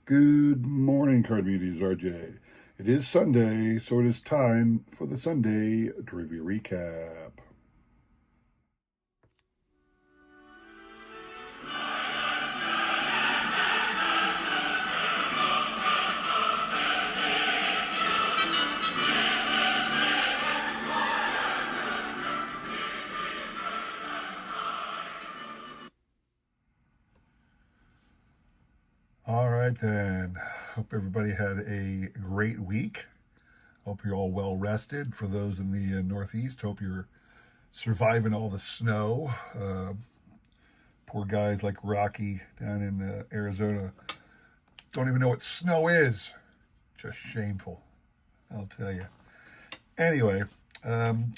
Good morning, Card Media, RJ. It is Sunday, so it is time for the Sunday Trivia Recap. All right, then. Hope everybody had a great week. Hope you're all well rested. For those in the Northeast, hope you're surviving all the snow. Poor guys like Rocky down in Arizona don't even know what snow is. Just shameful, I'll tell you. Anyway,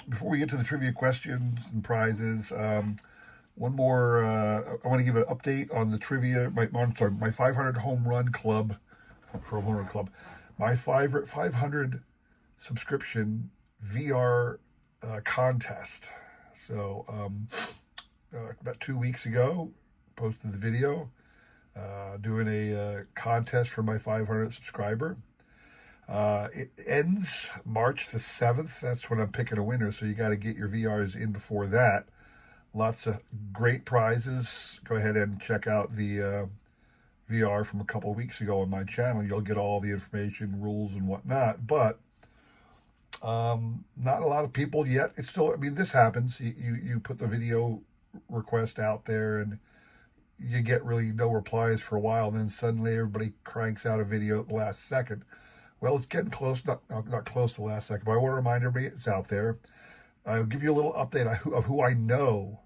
before we get to the trivia questions and prizes, one more. I want to give an update on the trivia. My 500 home run club, for home run club, my 500 subscription VR contest. So about 2 weeks ago, posted the video doing a contest for my 500th subscriber. It ends March the 7th. That's when I'm picking a winner. So you got to get your VRs in before that. Lots of great prizes. Go ahead and check out the VR from a couple of weeks ago on my channel. You'll get all the information, rules, and whatnot. But not a lot of people yet. It's still, this happens. You put the video request out there and you get really no replies for a while. Then suddenly everybody cranks out a video at the last second. Well, it's getting close, not close to the last second, but I want to remind everybody it's out there. I'll give you a little update of who I know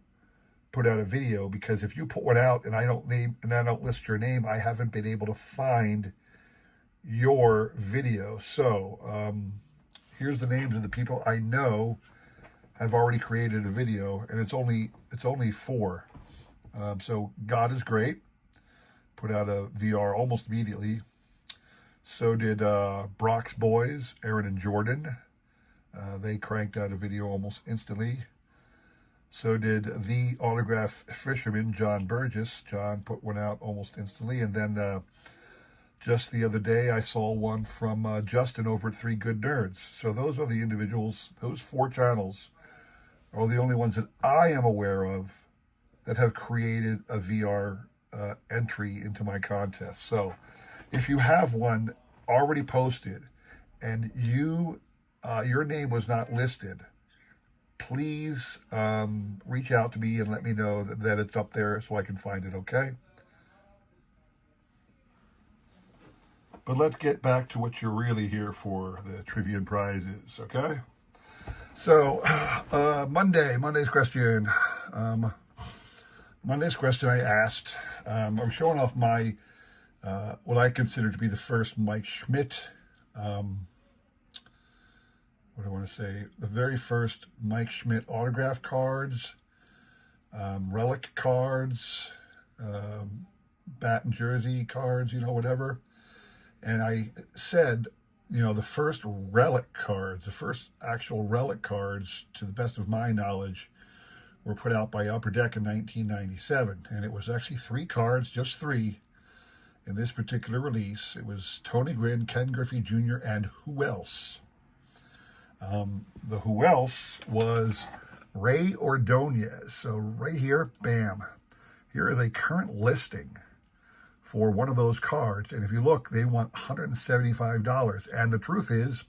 put out a video, because if you put one out and I don't list your name, I haven't been able to find your video. So here's the names of the people I know have already created a video, and it's only 4. So God is Great put out a VR almost immediately. So did Brock's Boys, Aaron and Jordan. They cranked out a video almost instantly. So did The Autograph Fisherman, John Burgess. John put one out almost instantly. And then just the other day, I saw one from Justin over at Three Good Nerds. So those are the individuals, those 4 channels are the only ones that I am aware of that have created a VR entry into my contest. So if you have one already posted and your name was not listed, please reach out to me and let me know that it's up there so I can find it, okay? But let's get back to what you're really here for, the trivia and prizes, okay? So, Monday's question. Monday's question I asked, I'm showing off my, what I consider to be the first Mike Schmidt, what do I want to say? The very first Mike Schmidt autograph cards, relic cards, bat and jersey cards, whatever. And I said, the first relic cards, the first actual relic cards, to the best of my knowledge, were put out by Upper Deck in 1997. And it was actually 3 cards, just 3, in this particular release. It was Tony Gwynn, Ken Griffey Jr., and who else? The who else was Ray Ordonez. So right here, bam. Here is a current listing for one of those cards. And if you look, they want $175. And the truth is,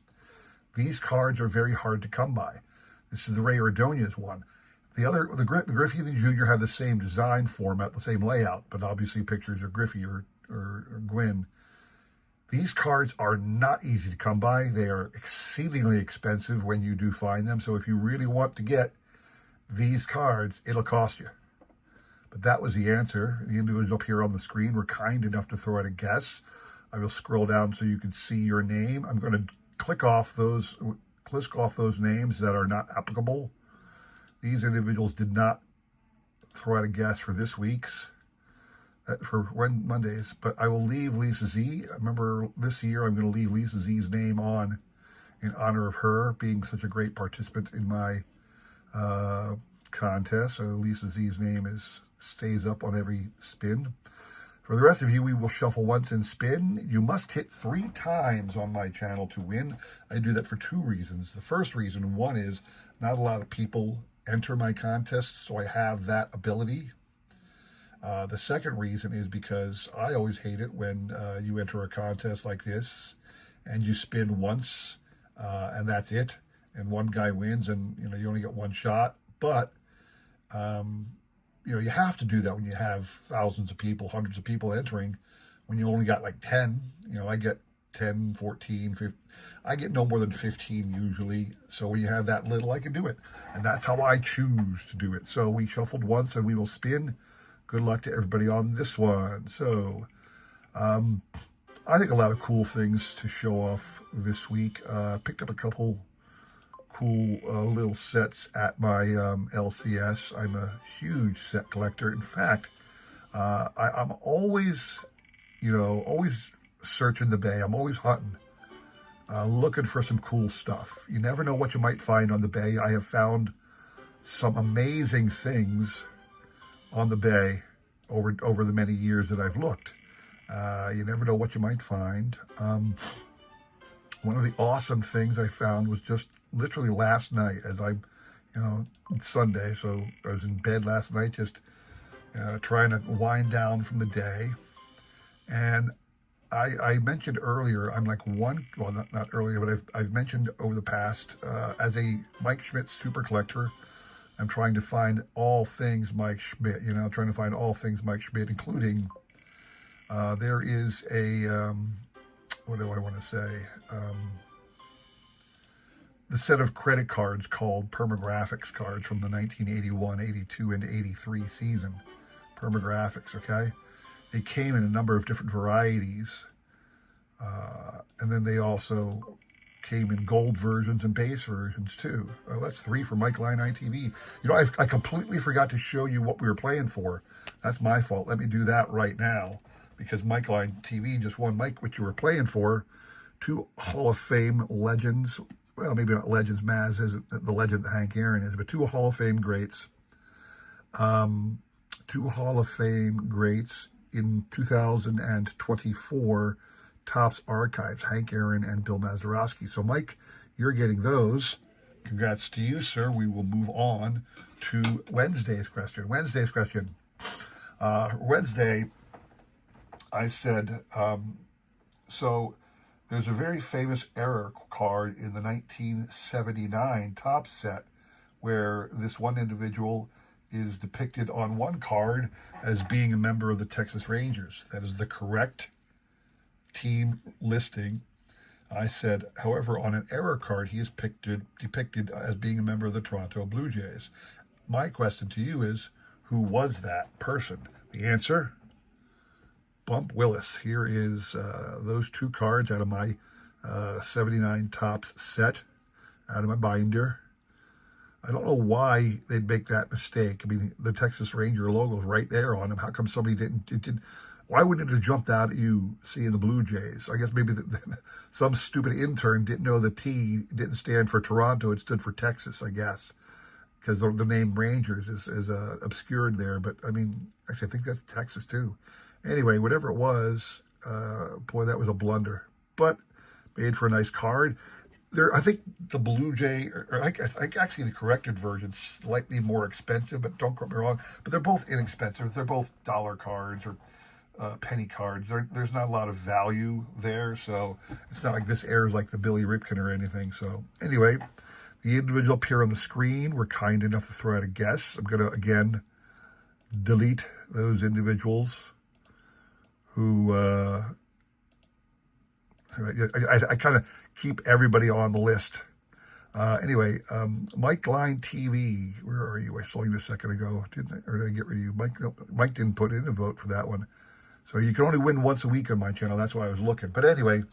these cards are very hard to come by. This is the Ray Ordonez one. The Griffey and the Jr. have the same design format, the same layout, but obviously pictures of Griffey or Gwynn. These cards are not easy to come by. They are exceedingly expensive when you do find them. So if you really want to get these cards, it'll cost you. But that was the answer. The individuals up here on the screen were kind enough to throw out a guess. I will scroll down so you can see your name. I'm going to click off those names that are not applicable. These individuals did not throw out a guess for this week's, for Mondays, but I will leave Lisa Z. Remember, this year I'm going to leave Lisa Z's name on in honor of her being such a great participant in my contest. So Lisa Z's name stays up on every spin. For the rest of you, we will shuffle once and spin. You must hit 3 times on my channel to win. I do that for 2 reasons. The first reason, one is not a lot of people enter my contests, so I have that ability. The second reason is because I always hate it when you enter a contest like this and you spin once and that's it, and one guy wins, and you only get one shot. But you have to do that when you have thousands of people, hundreds of people entering. When you only got like 10, I get 10, 14, 15. I get no more than 15 usually. So when you have that little, I can do it. And that's how I choose to do it. So we shuffled once and we will spin. Good luck to everybody on this one. So I think a lot of cool things to show off this week. Picked up a couple cool little sets at my LCS. I'm a huge set collector. In fact, I'm always, always searching the bay. I'm always hunting, looking for some cool stuff. You never know what you might find on the bay. I have found some amazing things on the bay over the many years that I've looked. You never know what you might find. One of the awesome things I found was just literally last night, as it's Sunday, so I was in bed last night just trying to wind down from the day. And I mentioned earlier, I'm like not earlier, but I've mentioned over the past, as a Mike Schmidt super collector, I'm trying to find all things Mike Schmidt, trying to find all things Mike Schmidt, including, there is a, what do I want to say? The set of credit cards called Permagraphics cards from the 1981, 82, and 83 season. Permagraphics, okay? They came in a number of different varieties. And then they also came in gold versions and base versions too. Oh, that's 3 for Mike Line ITV. I completely forgot to show you what we were playing for. That's my fault. Let me do that right now, because Mike Line TV just won. Mike, what you were playing for, 2 Hall of Fame legends. Well, maybe not legends. Maz isn't the legend that Hank Aaron is, but 2 Hall of Fame greats. 2 Hall of Fame greats in 2024 Topps Archives, Hank Aaron and Bill Mazeroski. So, Mike, you're getting those. Congrats to you, sir. We will move on to Wednesday's question. Wednesday, I said, so there's a very famous error card in the 1979 Topps set where this one individual is depicted on one card as being a member of the Texas Rangers. That is the correct team listing. I said, however, on an error card, he is depicted as being a member of the Toronto Blue Jays. My question to you is, who was that person? The answer, Bump Willis. Here is those 2 cards out of my 79 Topps set, out of my binder. I don't know why they'd make that mistake. I mean, the Texas Ranger logo is right there on them. How come somebody didn't why wouldn't it have jumped out at you seeing the Blue Jays? I guess maybe some stupid intern didn't know the T didn't stand for Toronto. It stood for Texas, I guess, because the name Rangers is obscured there. But, I mean, actually, I think that's Texas, too. Anyway, whatever it was, boy, that was a blunder. But made for a nice card. I think the Blue Jay, or actually the corrected version, slightly more expensive, but don't get me wrong. But they're both inexpensive. They're both dollar cards or penny cards. There's not a lot of value there, so it's not like this airs like the Billy Ripken or anything. So anyway, the individual appear on the screen. We're kind enough to throw out a guess. I'm going to, again, delete those individuals who I kind of keep everybody on the list. Anyway, Mike Line TV, where are you? I saw you a second ago, didn't I? Or did I get rid of you? Mike didn't put in a vote for that one. So you can only win once a week on my channel. That's why I was looking. But anyway,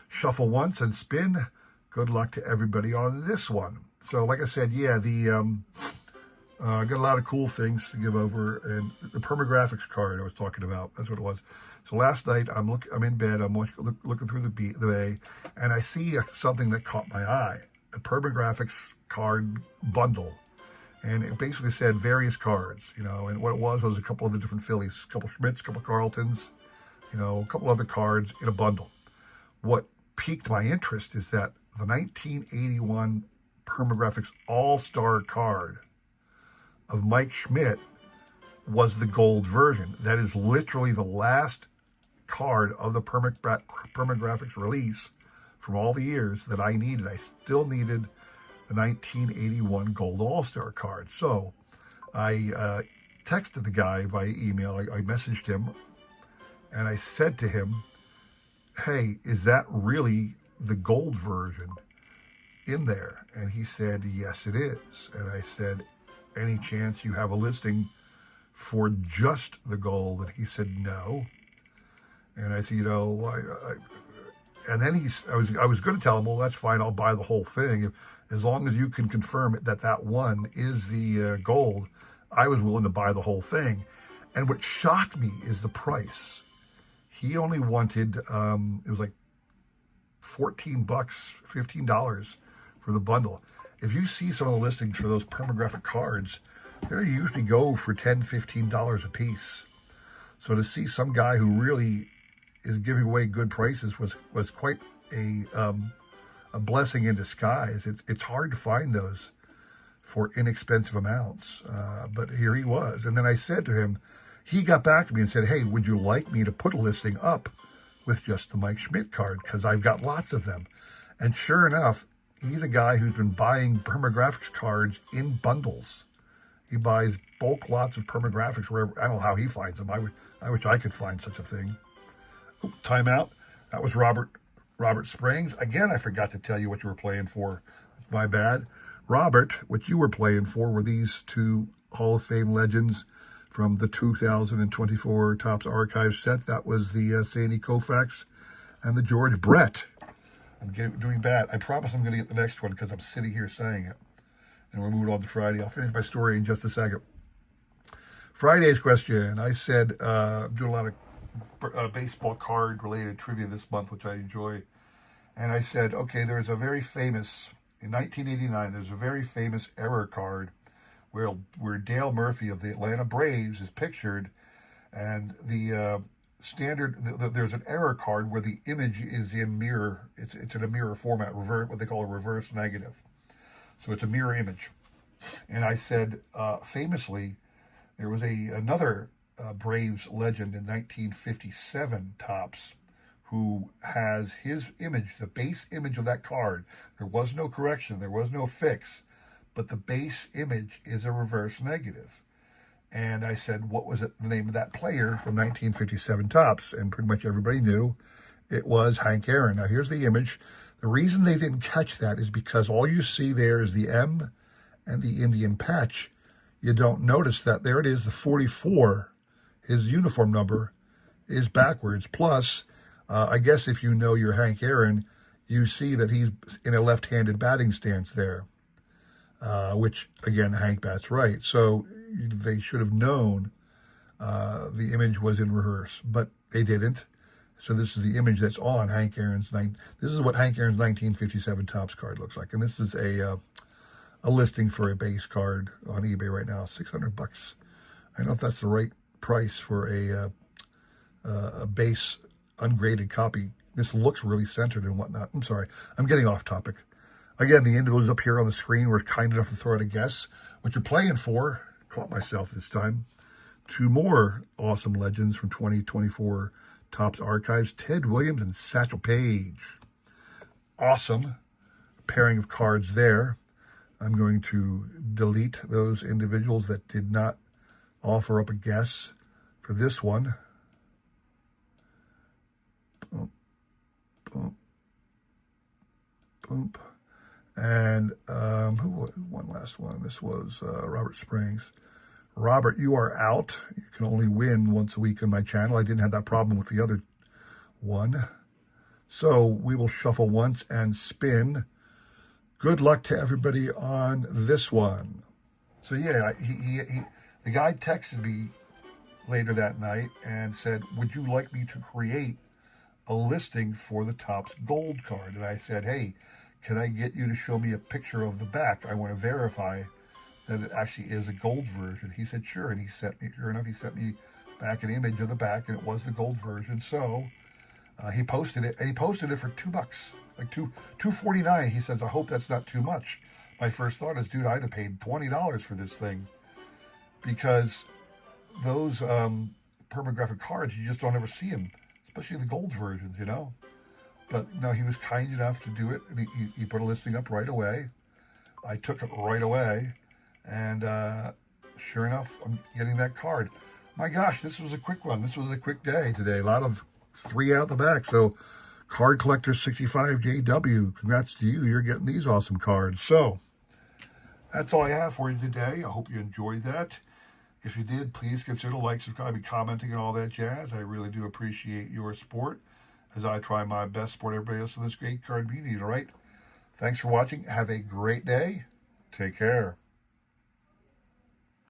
shuffle once and spin. Good luck to everybody on this one. So like I said, yeah, got a lot of cool things to give over. And the Permagraphics card I was talking about, that's what it was. So last night, I'm in bed, I'm looking through the bay, and I see something that caught my eye, a Permagraphics card bundle. And it basically said various cards, and what it was a couple of the different Phillies, a couple Schmidts, a couple Carltons, a couple other cards in a bundle. What piqued my interest is that the 1981 Permagraphics All-Star card of Mike Schmidt was the gold version. That is literally the last card of the Permagraphics release from all the years that I needed. I still needed the 1981 Gold All-Star card. So I texted the guy by email. I messaged him and I said to him, hey, is that really the gold version in there? And he said, yes, it is. And I said, any chance you have a listing for just the gold? And he said, no. And I said, and then I was going to tell him, well, that's fine. I'll buy the whole thing. As long as you can confirm that one is the gold, I was willing to buy the whole thing. And what shocked me is the price. He only wanted, it was like $14, $15 for the bundle. If you see some of the listings for those Permagraphic cards, they usually go for $10, $15 a piece. So to see some guy who really is giving away good prices was quite a blessing in disguise. It's hard to find those for inexpensive amounts, but here he was. And then I said to him, he got back to me and said, hey, would you like me to put a listing up with just the Mike Schmidt card? Because I've got lots of them. And sure enough, he's a guy who's been buying Permagraphics cards in bundles. He buys bulk lots of Permagraphics wherever. I don't know how he finds them. I wish I could find such a thing. Oop, time out. That was Robert Springs. Again, I forgot to tell you what you were playing for. It's my bad. Robert, what you were playing for were these two Hall of Fame legends from the 2024 Topps Archives set. That was the Sandy Koufax and the George Brett. I'm doing bad. I promise I'm going to get the next one because I'm sitting here saying it. And we're moving on to Friday. I'll finish my story in just a second. Friday's question. I said, I'm doing a lot of baseball card related trivia this month, which I enjoy. And I said, okay, there's a very famous, in 1989, there's a very famous error card where Dale Murphy of the Atlanta Braves is pictured, and the there's an error card where the image is in mirror. It's in a mirror format, what they call a reverse negative. So it's a mirror image. And I said, famously, there was another Braves legend in 1957 Topps who has his image, the base image of that card. There was no correction, there was no fix, but the base image is a reverse negative. And I said, what was the name of that player from 1957 Topps? And pretty much everybody knew it was Hank Aaron. Now here's the image. The reason they didn't catch that is because all you see there is the M and the Indian patch. You don't notice that. There it is, the 44. His uniform number is backwards. Plus, I guess if you know your Hank Aaron, you see that he's in a left-handed batting stance there, which, again, Hank bats right. So they should have known the image was in reverse, but they didn't. So this is the image that's on Hank Aaron's this is what Hank Aaron's 1957 Topps card looks like. And this is a listing for a base card on eBay right now, $600. I don't know if that's the right price for a base ungraded copy. This looks really centered and whatnot. I'm sorry, I'm getting off topic. Again, the individuals up here on the screen were kind enough to throw out a guess. What you're playing for, caught myself this time, two more awesome legends from 2024 Topps Archives, Ted Williams and Satchel Paige. Awesome pairing of cards there. I'm going to delete those individuals that did not offer up a guess for this one. Boom, boom, boom. And one last one. This was Robert Springs. Robert, you are out. You can only win once a week on my channel. I didn't have that problem with the other one. So we will shuffle once and spin. Good luck to everybody on this one. So yeah, the guy texted me later that night and said, would you like me to create a listing for the Topps Gold card? And I said, hey, can I get you to show me a picture of the back? I want to verify that it actually is a gold version. He said, sure. And he sent me, sure enough, he sent me back an image of the back, and it was the gold version. So he posted it, and he posted it for $2, like $2.49. He says, "I hope that's not too much." My first thought is, dude, I'd have paid $20 for this thing, because those permanent cards, you just don't ever see them, especially the gold versions, you know. But no, he was kind enough to do it, and he put a listing up right away. I took it right away, and sure enough, I'm getting that card. My gosh, this was a quick one. This was a quick day today. A lot of 3 out the back. So, Card Collector 65JW, congrats to you. You're getting these awesome cards. So, that's all I have for you today. I hope you enjoyed that. If you did, please consider like, subscribing, commenting, and all that jazz. I really do appreciate your support as I try my best to support everybody else in this great card community, all right? Thanks for watching. Have a great day. Take care.